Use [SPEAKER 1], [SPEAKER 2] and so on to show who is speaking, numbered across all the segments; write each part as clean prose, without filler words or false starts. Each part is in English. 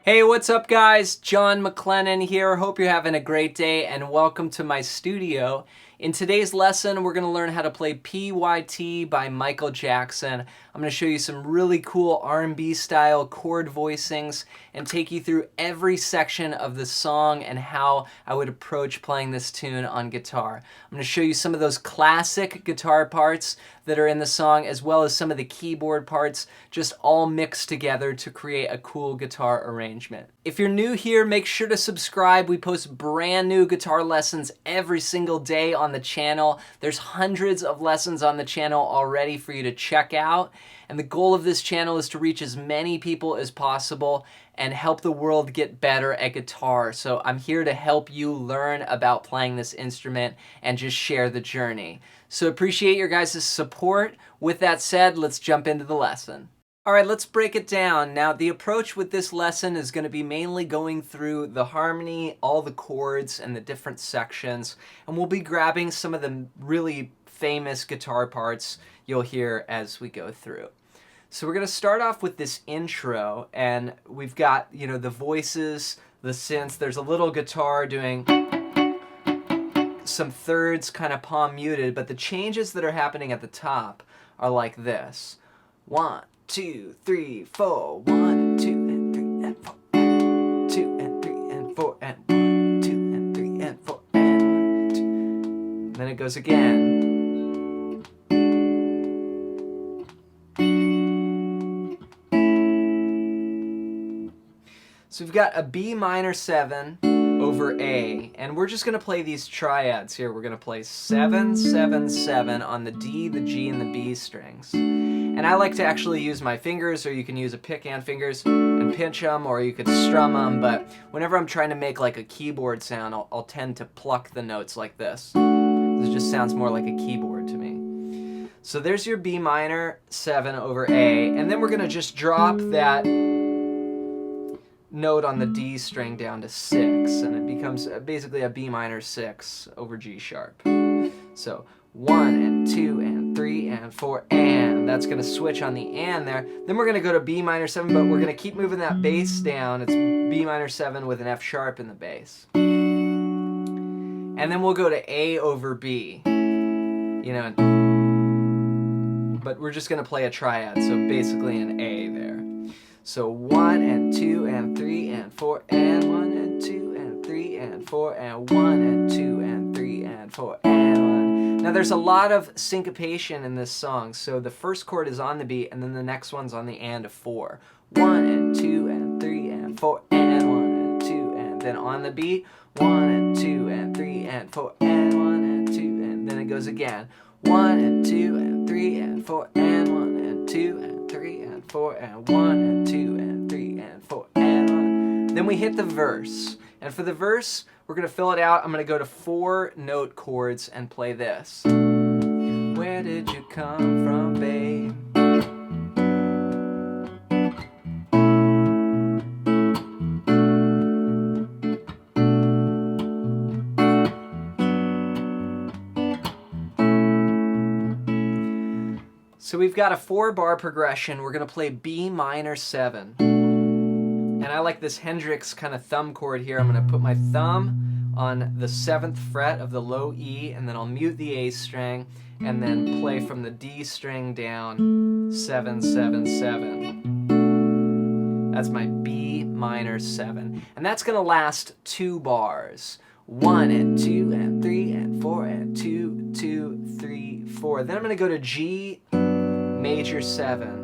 [SPEAKER 1] Hey, what's up guys? John MacLennan here. Hope you're having a great day and welcome to my studio. In today's lesson, we're going to learn how to play P.Y.T by Michael Jackson. I'm going to show you some really cool R&B style chord voicings and take you through every section of the song and how I would approach playing this tune on guitar. I'm going to show you some of those classic guitar parts that are in the song as well as some of the keyboard parts, just all mixed together to create a cool guitar arrangement. If you're new here, make sure to subscribe. We post brand new guitar lessons every single day on the channel. There's hundreds of lessons on the channel already for you to check out. And the goal of this channel is to reach as many people as possible and help the world get better at guitar. So I'm here to help you learn about playing this instrument and just share the journey. So appreciate your guys' support. With that said, let's jump into the lesson. All right, let's break it down. Now, the approach with this lesson is going to be mainly going through the harmony, all the chords, and the different sections. And we'll be grabbing some of the really famous guitar parts you'll hear as we go through. So we're going to start off with this intro, and we've got, the voices, the synths. There's a little guitar doing some thirds kind of palm muted, but the changes that are happening at the top are like this. 1, 2, 3, 4. 1 and 2 and 3 and 4. 2 and 3 and 4 and 1, 2 and 3 and 4 and 1, 2. And then it goes again. So we've got a B minor 7 over A, and we're just going to play these triads here. We're going to play 7, 7, 7 on the D, the G, and the B strings. And I like to actually use my fingers, or you can use a pick and fingers and pinch them, or you could strum them, but whenever I'm trying to make like a keyboard sound, I'll tend to pluck the notes like this. This just sounds more like a keyboard to me. So there's your B minor 7 over A, and then we're going to just drop that note on the D string down to 6, and it becomes basically a B minor 6 over G sharp. So 1 and 2 and 3 and 4 and that's going to switch on the and there. Then we're going to go to B minor 7, but we're going to keep moving that bass down. It's B minor 7 with an F sharp in the bass. And then we'll go to A over B. But we're just going to play a triad, so basically an A there. So 1 and 2 and 3 and 4 and 1 and 2 and 3 and 4 and 1 and 2 and 3 and 4 and 1. Now there's a lot of syncopation in this song. So the first chord is on the beat and then the next one's on the and of 4. 1 and 2 and 3 and 4 and 1 and 2 and then on the beat 1 and 2 and 3 and 4 and 1 and 2 and then it goes again. 1 and 2 and 3 and 4 and 1 and 2 and 3 and 4 and 1 and 2 and 3 and 4 and 1. Then we hit the verse. And for the verse, we're going to fill it out. I'm going to go to 4-note chords and play this. Where did you come from, babe? So we've got a 4-bar progression. We're going to play B minor 7. And I like this Hendrix kind of thumb chord here. I'm going to put my thumb on the 7th fret of the low E, and then I'll mute the A string, and then play from the D string down 7, 7, 7. That's my B minor 7. And that's going to last 2 bars. 1 and 2 and 3 and 4 and 2, 2, 3, 4. Then I'm going to go to G major 7.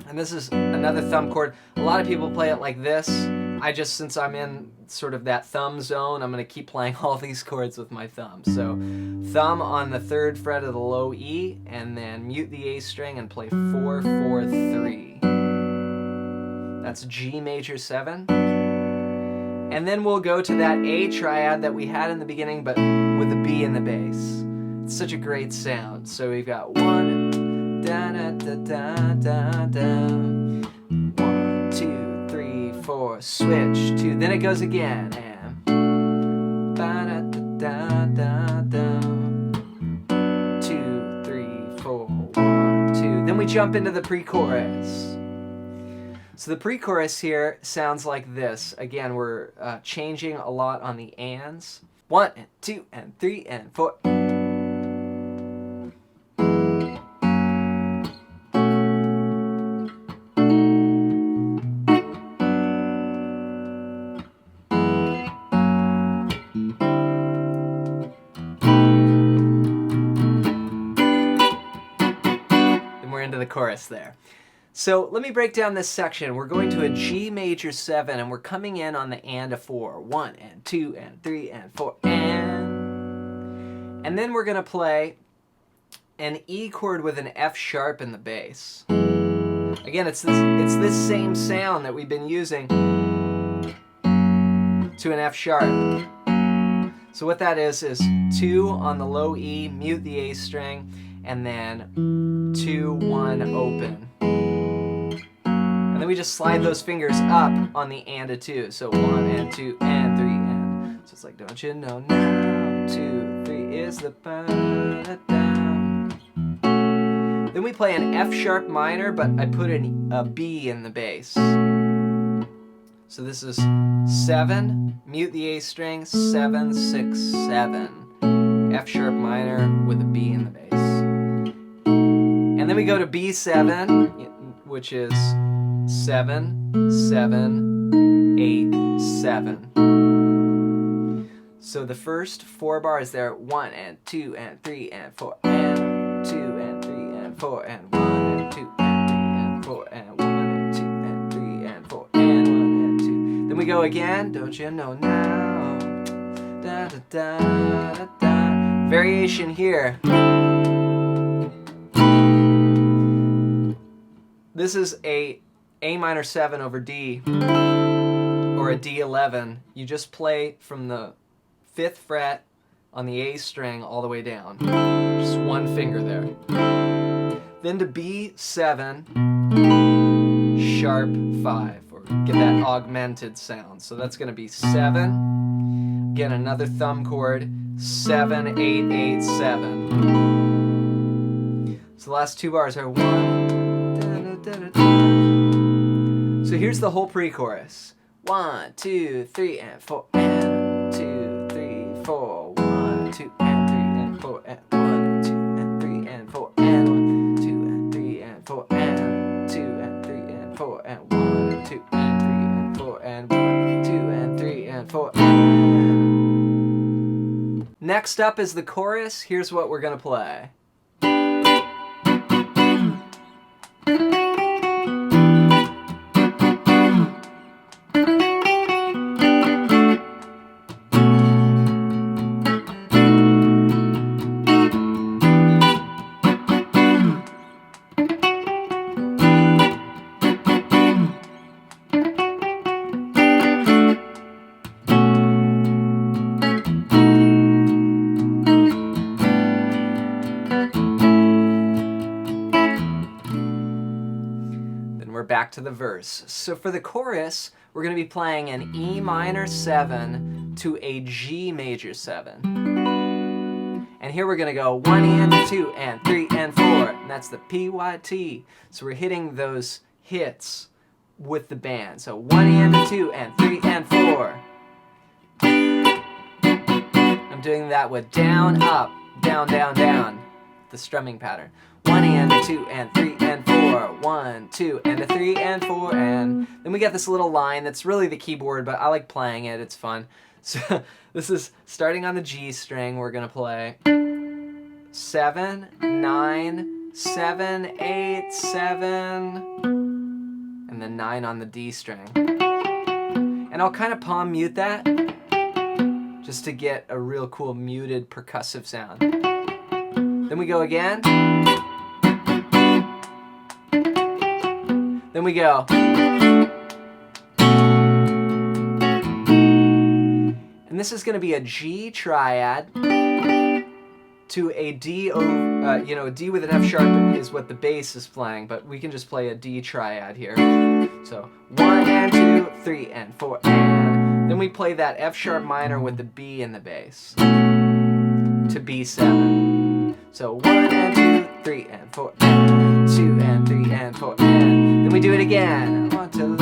[SPEAKER 1] And this is another thumb chord. A lot of people play it like this. Since I'm in sort of that thumb zone, I'm going to keep playing all these chords with my thumb. So thumb on the 3rd fret of the low E, and then mute the A string and play 4, 4, 3. That's G major 7. And then we'll go to that A triad that we had in the beginning, but with a B in the bass. It's such a great sound. So we've got 1, da da da da da da. 1, 2, 3, 4, switch 2. Then it goes again, and ba da da da da. 2, 3, 4, 1, 2. Then we jump into the pre-chorus. So the pre-chorus here sounds like this. Again, we're changing a lot on the ands. 1 and 2 and 3 and 4. Then we're into the chorus there. So let me break down this section. We're going to a G major 7 and we're coming in on the and of 4. 1 and 2 and 3 and 4 and then we're going to play an E chord with an F sharp in the bass. Again, it's this same sound that we've been using to an F sharp. So what that is 2 on the low E, mute the A string, and then 2, 1, open. And then we just slide those fingers up on the and of 2. So 1 and 2 and 3 and. So it's like, don't you know now? 2, 3 is the ba-da-da. Then we play an F sharp minor, but I put a B in the bass. So this is 7, mute the A string, 7, 6, 7. F sharp minor with a B in the bass. And then we go to B7, which is 7, 7, 8, 7. So the first 4 bars there, 1 and 2 and 3 and 4 and 2 and 3 and 4 and 1 and 2 and 3 and 4 and 1 and 2 and 3 and 4 and 1 and 2. Then we go again, don't you know now? Da da da da da. Variation here. This is a minor 7 over D, or a D11. You just play from the 5th fret on the A string all the way down. Just one finger there. Then to B7, sharp 5, or get that augmented sound. So that's going to be 7. Again, another thumb chord, 7, 8, 8, 7. So the last 2 bars are 1. So here's the whole pre-chorus. 1, 2, 3 and 4 and 2, 3, 4. 1, 2 and 3 and 4 and 1, 2 and 3 and 4 and 1, 2 and 3 and 4 and 2 and 3 and 4 and 1, 2 and 3 and 4 and 1, 2 and 3 and 4 and. Next up is the chorus. Here's what we're gonna play. Back to the verse. So for the chorus, we're going to be playing an E minor 7 to a G major 7. And here we're going to go 1 and 2 and 3 and 4. And that's the P.Y.T. So we're hitting those hits with the band. So 1 and 2 and 3 and 4. I'm doing that with down, up, down, down, down. The strumming pattern. 1 and 2 and 3 and 4. 1, 2 and a 3 and 4 and. Then we get this little line that's really the keyboard, but I like playing it. It's fun. So this is starting on the G string. We're gonna play 7, 9, 7, 8, 7, and then 9 on the D string. And I'll kind of palm mute that just to get a real cool muted percussive sound. Then we go again. Then we go. And this is going to be a G triad to a D, a D with an F sharp is what the bass is playing, but we can just play a D triad here. So 1 and 2, 3 and 4 and. Then we play that F sharp minor with the B in the bass to B7. So 1 and 2, 3 and 4 and 2 and 3 and 4 and. Then we do it again. I want to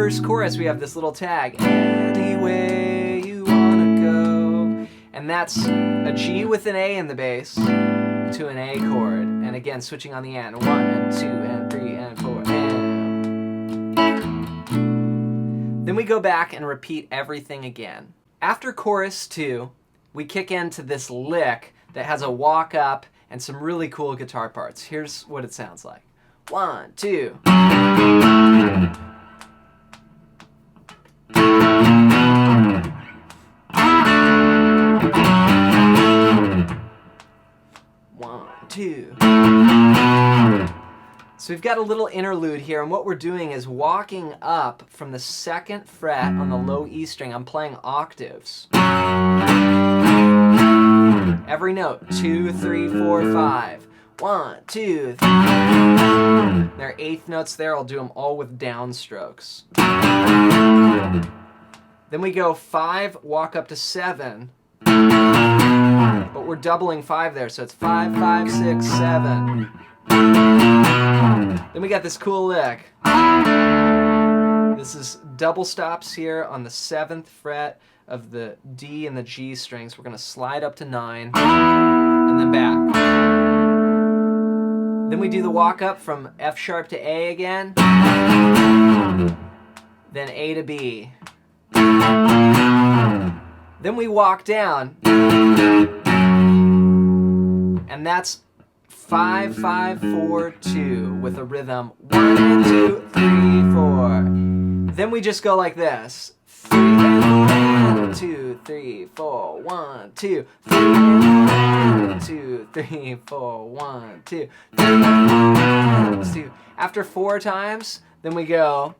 [SPEAKER 1] first chorus, we have this little tag, any way you wanna go. And that's a G with an A in the bass to an A chord. And again, switching on the end. 1 and 2 and 3 and 4 and. Then we go back and repeat everything again. After chorus 2, we kick into this lick that has a walk up and some really cool guitar parts. Here's what it sounds like. 1, 2. 1, 2. So we've got a little interlude here, and what we're doing is walking up from the 2nd fret on the low E string. I'm playing octaves. Every note, 2, 3, 4, 5. 1, 2, 3. There are 8th notes there. I'll do them all with downstrokes. Then we go 5, walk up to 7. But we're doubling 5 there, so it's 5, 5, 6, 7. Then we got this cool lick. This is double stops here on the 7th fret of the D and the G strings. We're going to slide up to 9 and then back. Then we do the walk up from F sharp to A again. Then A to B. Then we walk down. And that's 5, 5, 4, 2 with a rhythm 1, 2, 3, 4. Then we just go like this. 3 and 1, 2, 3, 4, 1, 2, 3 and 1, 2, 3, 4, 1, 2, 3 and 1, 2. After 4 times, then we go.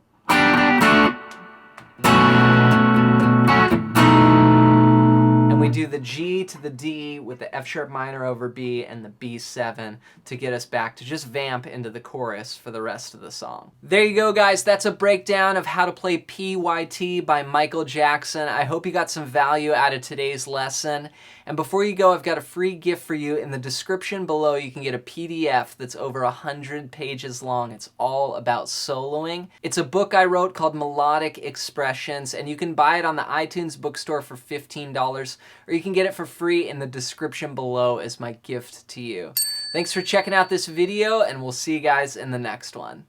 [SPEAKER 1] We do the G to the D with the F sharp minor over B and the B7 to get us back to just vamp into the chorus for the rest of the song. There you go, guys. That's a breakdown of how to play P.Y.T. by Michael Jackson. I hope you got some value out of today's lesson. And before you go, I've got a free gift for you. In the description below, you can get a PDF that's over 100 pages long. It's all about soloing. It's a book I wrote called Melodic Expressions, and you can buy it on the iTunes bookstore for $15, or you can get it for free in the description below as my gift to you. Thanks for checking out this video, and we'll see you guys in the next one.